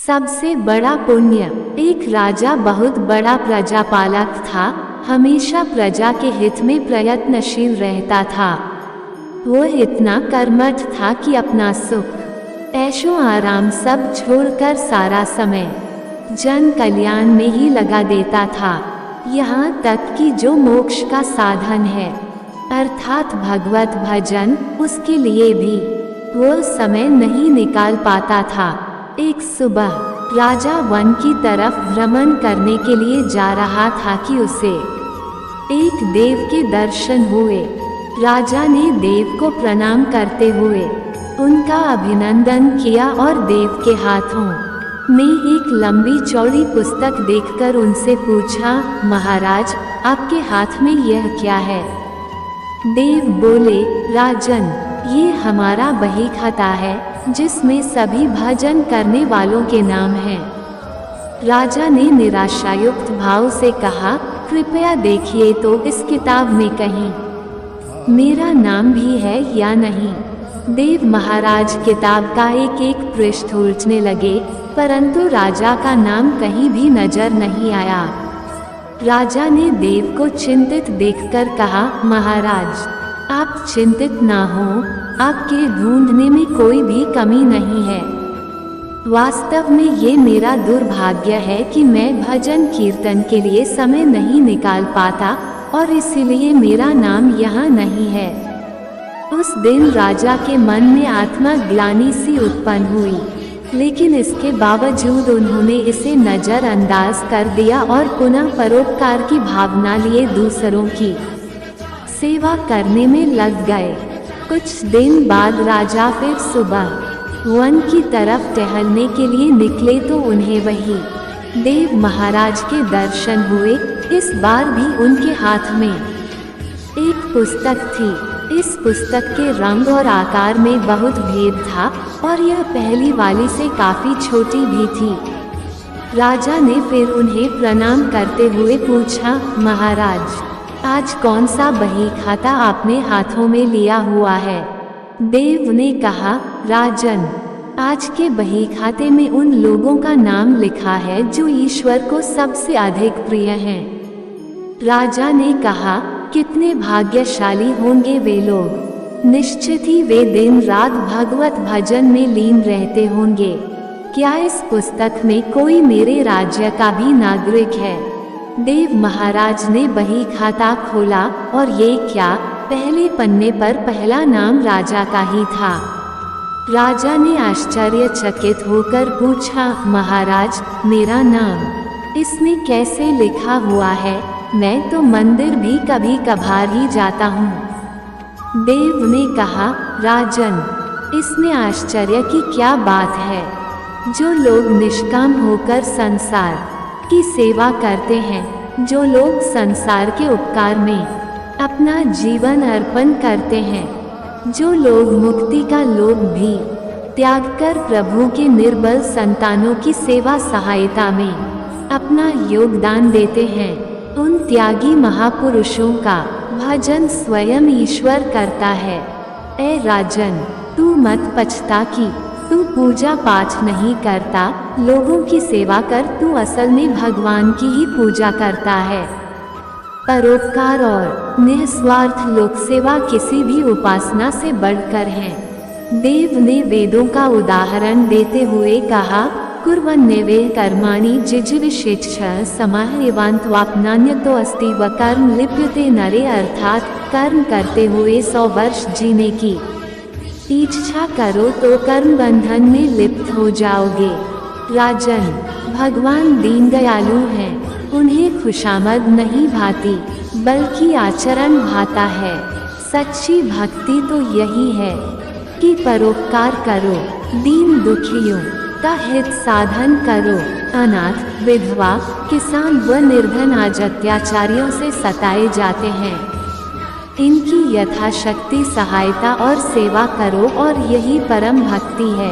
सबसे बड़ा पुण्य। एक राजा बहुत बड़ा प्रजापालक था, हमेशा प्रजा के हित में प्रयत्नशील रहता था। वो इतना कर्मठ था कि अपना सुख ऐशो आराम सब छोड़कर सारा समय जन कल्याण में ही लगा देता था। यहाँ तक कि जो मोक्ष का साधन है अर्थात भगवत भजन, उसके लिए भी वो समय नहीं निकाल पाता था। एक सुबह राजा वन की तरफ भ्रमण करने के लिए जा रहा था कि उसे एक देव के दर्शन हुए। राजा ने देव को प्रणाम करते हुए उनका अभिनंदन किया और देव के हाथों में एक लंबी चौड़ी पुस्तक देखकर उनसे पूछा, महाराज, आपके हाथ में यह क्या है? देव बोले, राजन, ये हमारा बही खाता है जिसमें सभी भजन करने वालों के नाम हैं। राजा ने निराशायुक्त भाव से कहा, कृपया देखिए तो इस किताब में कहीं मेरा नाम भी है या नहीं। देव महाराज किताब का एक एक पृष्ठ उलटने लगे, परंतु राजा का नाम कहीं भी नजर नहीं आया। राजा ने देव को चिंतित देखकर कहा, महाराज, आप चिंतित ना हो, आपके ढूंढने में कोई भी कमी नहीं है। वास्तव में ये मेरा दुर्भाग्य है कि मैं भजन कीर्तन के लिए समय नहीं निकाल पाता और इसीलिए मेरा नाम यहाँ नहीं है। उस दिन राजा के मन में आत्मग्लानि सी उत्पन्न हुई, लेकिन इसके बावजूद उन्होंने इसे नजरअंदाज कर दिया और पुनः परोपकार की भावना लिए दूसरों की सेवा करने में लग गए। कुछ दिन बाद राजा फिर सुबह वन की तरफ टहलने के लिए निकले तो उन्हें वही देव महाराज के दर्शन हुए। इस बार भी उनके हाथ में एक पुस्तक थी। इस पुस्तक के रंग और आकार में बहुत भेद था और यह पहली वाली से काफी छोटी भी थी। राजा ने फिर उन्हें प्रणाम करते हुए पूछा, महाराज, आज कौन सा बही खाता आपने हाथों में लिया हुआ है? देव ने कहा, राजन, आज के बही खाते में उन लोगों का नाम लिखा है जो ईश्वर को सबसे अधिक प्रिय हैं। राजा ने कहा, कितने भाग्यशाली होंगे वे लोग, निश्चित ही वे दिन रात भगवत भजन में लीन रहते होंगे। क्या इस पुस्तक में कोई मेरे राज्य का भी नागरिक है? देव महाराज ने बही खाता खोला और ये क्या, पहले पन्ने पर पहला नाम राजा का ही था। राजा ने आश्चर्यचकित होकर पूछा, महाराज, मेरा नाम इसमें कैसे लिखा हुआ है? मैं तो मंदिर भी कभी कभार ही जाता हूँ। देव ने कहा, राजन, इसमें आश्चर्य की क्या बात है? जो लोग निष्काम होकर संसार की सेवा करते हैं, जो लोग संसार के उपकार में अपना जीवन अर्पण करते हैं, जो लोग मुक्ति का लोभ भी त्याग कर प्रभु के निर्बल संतानों की सेवा सहायता में अपना योगदान देते हैं, उन त्यागी महापुरुषों का भजन स्वयं ईश्वर करता है। ऐ राजन, तू मत पछता कि तू पूजा पाठ नहीं करता, लोगों की सेवा कर, तू असल में भगवान की ही पूजा करता है। परोपकार और निस्वार्थ लोक सेवा किसी भी उपासना से बढ़कर है। देव ने वेदों का उदाहरण देते हुए कहा, कुर्वन्नेवे कर्माणि जिजीविषेच्छ समाह एवान्त्वाप्नान्यतो अस्ति व कर्म लिप्यते नरे, अर्थात कर्म करते हुए 100 वर्ष जीने की इच्छा करो तो कर्म बंधन में लिप्त हो जाओगे। राजन, भगवान दीनदयालु हैं, उन्हें खुशामद नहीं भाती बल्कि आचरण भाता है। सच्ची भक्ति तो यही है कि परोपकार करो, दीन दुखियों का हित साधन करो, अनाथ, विधवा, किसान व निर्धन आज अत्याचारियों से सताए जाते हैं, इनकी यथाशक्ति सहायता और सेवा करो, और यही परम भक्ति है।